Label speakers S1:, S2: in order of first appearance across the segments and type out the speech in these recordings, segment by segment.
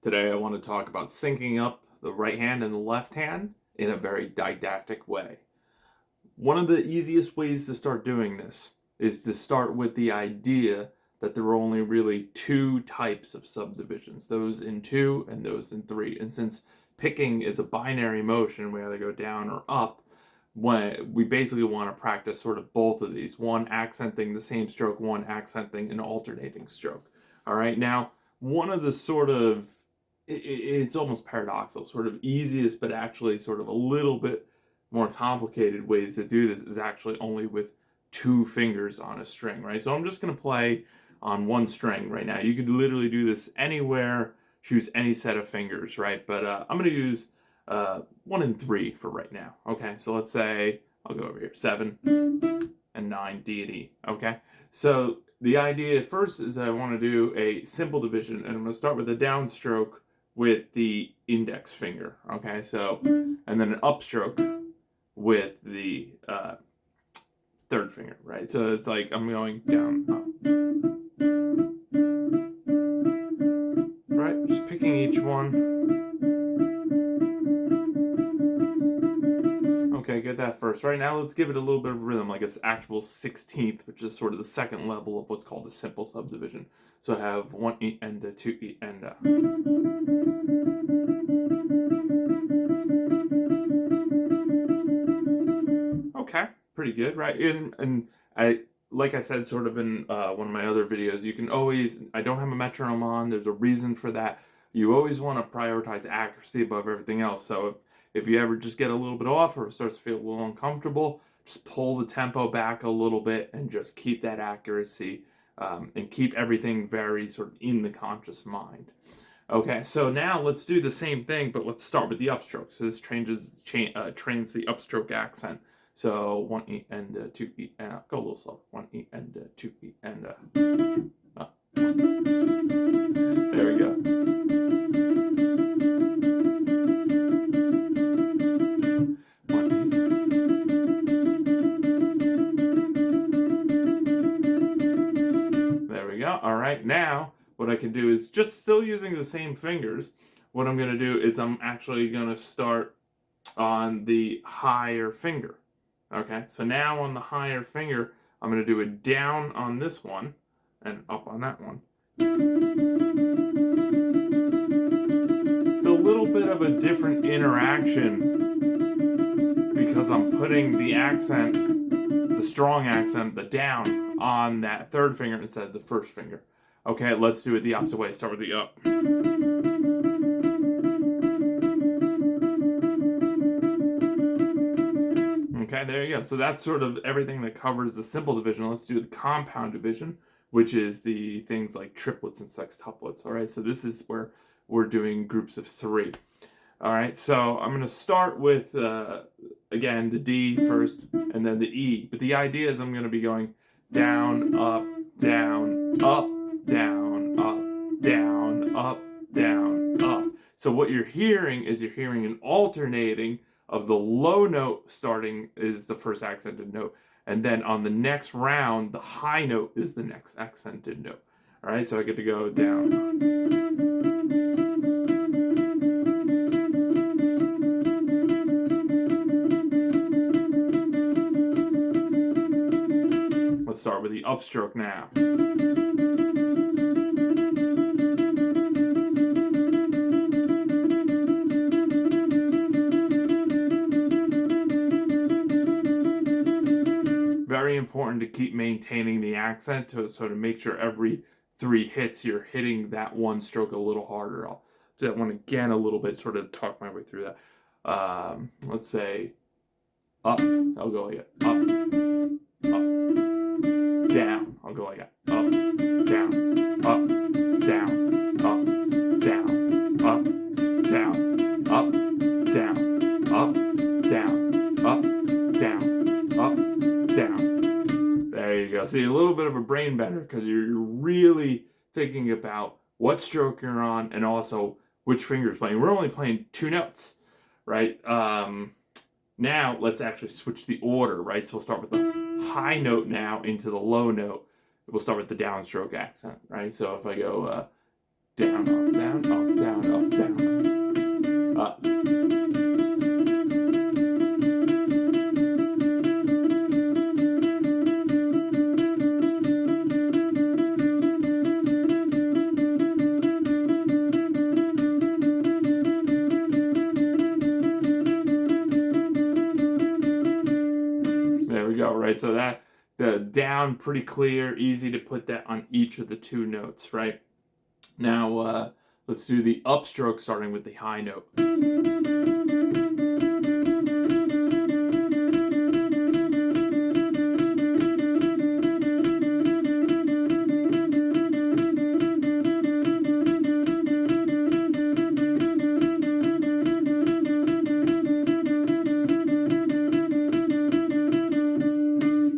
S1: Today I want to talk about syncing up the right hand and the left hand in a very didactic way. One of the easiest ways to start doing this is to start with the idea that there are only really two types of subdivisions, those in 2 and those in 3. And since picking is a binary motion, we either go down or up, we basically want to practice sort of both of these, one accenting the same stroke, one accenting an alternating stroke. All right, now one of the sort of, it's almost paradoxical, sort of easiest but actually sort of a little bit more complicated ways to do this is actually only with 2 fingers on a string, right? So I'm just going to play on one string right now. You could literally do this anywhere, choose any set of fingers, right? But I'm going to use 1 and 3 for right now, okay? So let's say, I'll go over here, 7 and 9, D and E, okay? So the idea first is I want to do a simple division, and I'm going to start with a downstroke with the index finger, okay? So, and then an upstroke with the third finger, right? So it's like I'm going down, up, right? Just picking each one. Okay, get that first. Right now, let's give it a little bit of rhythm, like its actual 16th, which is sort of the second level of what's called a simple subdivision. So I have 1 E and a 2 E and a. Okay, pretty good, right? And I, like I said, sort of in one of my other videos, you can always, I don't have a metronome on, there's a reason for that. You always want to prioritize accuracy above everything else. So if you ever just get a little bit off or it starts to feel a little uncomfortable, just pull the tempo back a little bit and just keep that accuracy and keep everything very sort of in the conscious mind. Okay, so now let's do the same thing, but let's start with the upstroke. So this trains the upstroke accent. So 1 E and 2 E and go a little slow. 1 E and 2 E and there we go. There we go. All right, now what I can do is just still using the same fingers. What I'm going to do is I'm actually going to start on the higher finger. Okay, so now on the higher finger, I'm going to do a down on this one and up on that one. It's a little bit of a different interaction because I'm putting the accent, the strong accent, the down, on that third finger instead of the first finger. Okay, let's do it the opposite way. Start with the up. Okay, there you go. So that's sort of everything that covers the simple division. Let's do the compound division, which is the things like triplets and sextuplets. All right, so this is where we're doing groups of 3. All right, so I'm going to start with, again, the D first and then the E. But the idea is I'm going to be going down, up, down, up, down, up, down, up, down, up. So what you're hearing is you're hearing an alternating of the low note starting is the first accented note. And then on the next round, the high note is the next accented note. All right, so I get to go down. Let's start with the upstroke now. Very important to keep maintaining the accent so to make sure every 3 hits you're hitting that one stroke a little harder. I'll do that one again a little bit, sort of talk my way through that. Let's say up, I'll go like that. Up, up, down, I'll go like that. Up, down, up, down, up, down, up, down, up, down, up, down, up, down, up, down. There you go. See, a little bit of a brain bender because you're really thinking about what stroke you're on and also which finger's playing. We're only playing 2 notes, right? Now let's actually switch the order, right? So we'll start with the high note now into the low note. We'll start with the downstroke accent, right? So if I go down, up, down, up, down, up, right? So that the down pretty clear, easy to put that on each of the two notes, right? Now let's do the upstroke starting with the high note.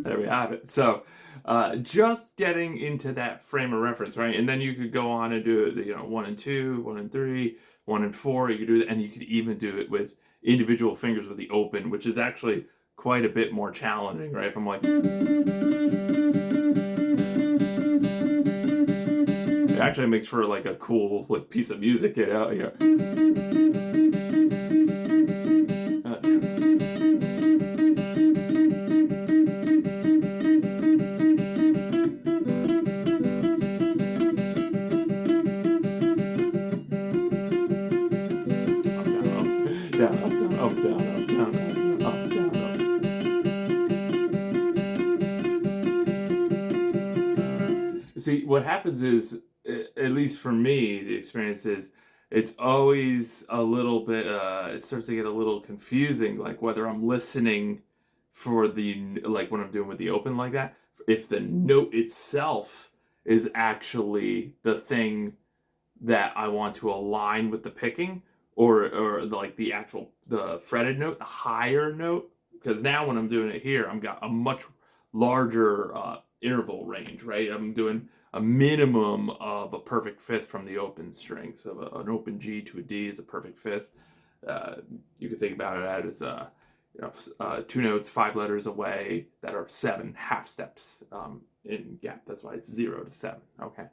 S1: There we have it. So just getting into that frame of reference, right? And then you could go on and do it, 1 and 2, 1 and 3, 1 and 4. You could do it, and you could even do it with individual fingers with the open, which is actually quite a bit more challenging, right? If I'm like, it actually makes for like a cool like piece of music, down, up, down, up, down, up, down, up, down, up. See, what happens is, at least for me, the experience is, it's always a little bit, it starts to get a little confusing, like whether I'm listening for like when I'm doing with the open like that, if the note itself is actually the thing that I want to align with the picking, or like the fretted note, the higher note, because now when I'm doing it here, I've got a much larger interval range, right? I'm doing a minimum of a perfect fifth from the open string. So an open G to a D is a perfect fifth. You can think about it as two notes, 5 letters away that are 7 half steps in gap. That's why it's 0 to 7. Okay.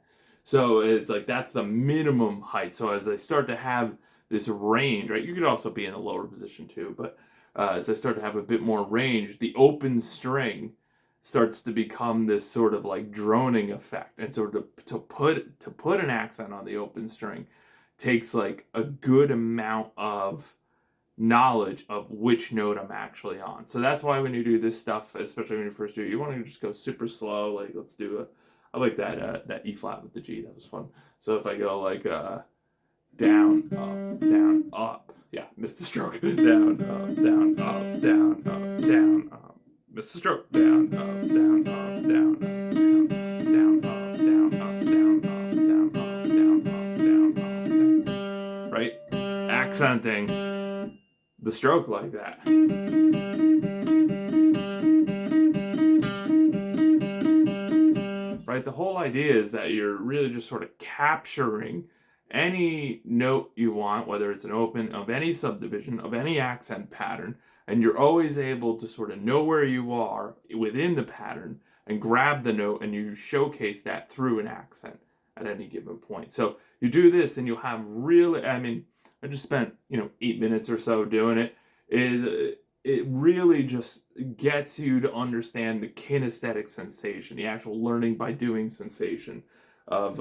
S1: So it's like that's the minimum height. So as I start to have this range, right? You could also be in a lower position too, but as I start to have a bit more range, the open string starts to become this sort of like droning effect. And so to put an accent on the open string takes like a good amount of knowledge of which note I'm actually on. So that's why when you do this stuff, especially when you first do it, you want to just go super slow. Like let's do I like that E flat with the G. That was fun. So if I go like down, up. Yeah, missed the stroke. Down, up, down, up, down, up, down, up. Missed the stroke. Down, up, down, up, down, up, down, up, down, up, down, up, down, up, down, up, down, up, down. Right? Accenting the stroke like that. Right? The whole idea is that you're really just sort of capturing any note you want, whether it's an open of any subdivision, of any accent pattern, and you're always able to sort of know where you are within the pattern and grab the note, and you showcase that through an accent at any given point. So you do this and you'll have really, I just spent 8 minutes or so doing it. It really just gets you to understand the kinesthetic sensation, the actual learning by doing sensation of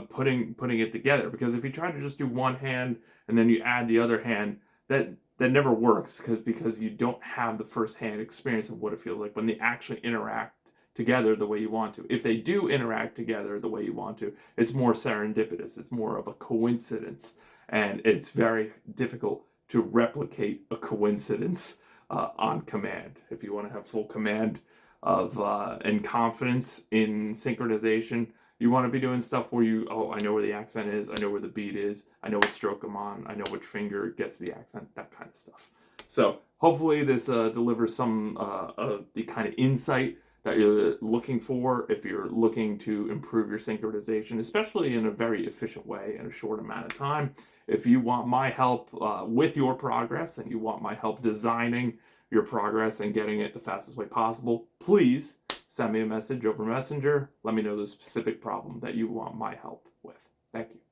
S1: putting it together. Because if you try to just do one hand and then you add the other hand, that never works, because you don't have the first-hand experience of what it feels like when they actually interact together the way you want to. If they do interact together the way you want to, it's more serendipitous. It's more of a coincidence, and it's very difficult to replicate a coincidence on command. If you want to have full command of and confidence in synchronization, you want to be doing stuff where I know where the accent is, I know where the beat is, I know what stroke I'm on, I know which finger gets the accent, that kind of stuff. So hopefully this delivers some of the kind of insight that you're looking for if you're looking to improve your synchronization, especially in a very efficient way in a short amount of time. If you want my help with your progress, and you want my help designing your progress and getting it the fastest way possible, please send me a message over Messenger. Let me know the specific problem that you want my help with. Thank you.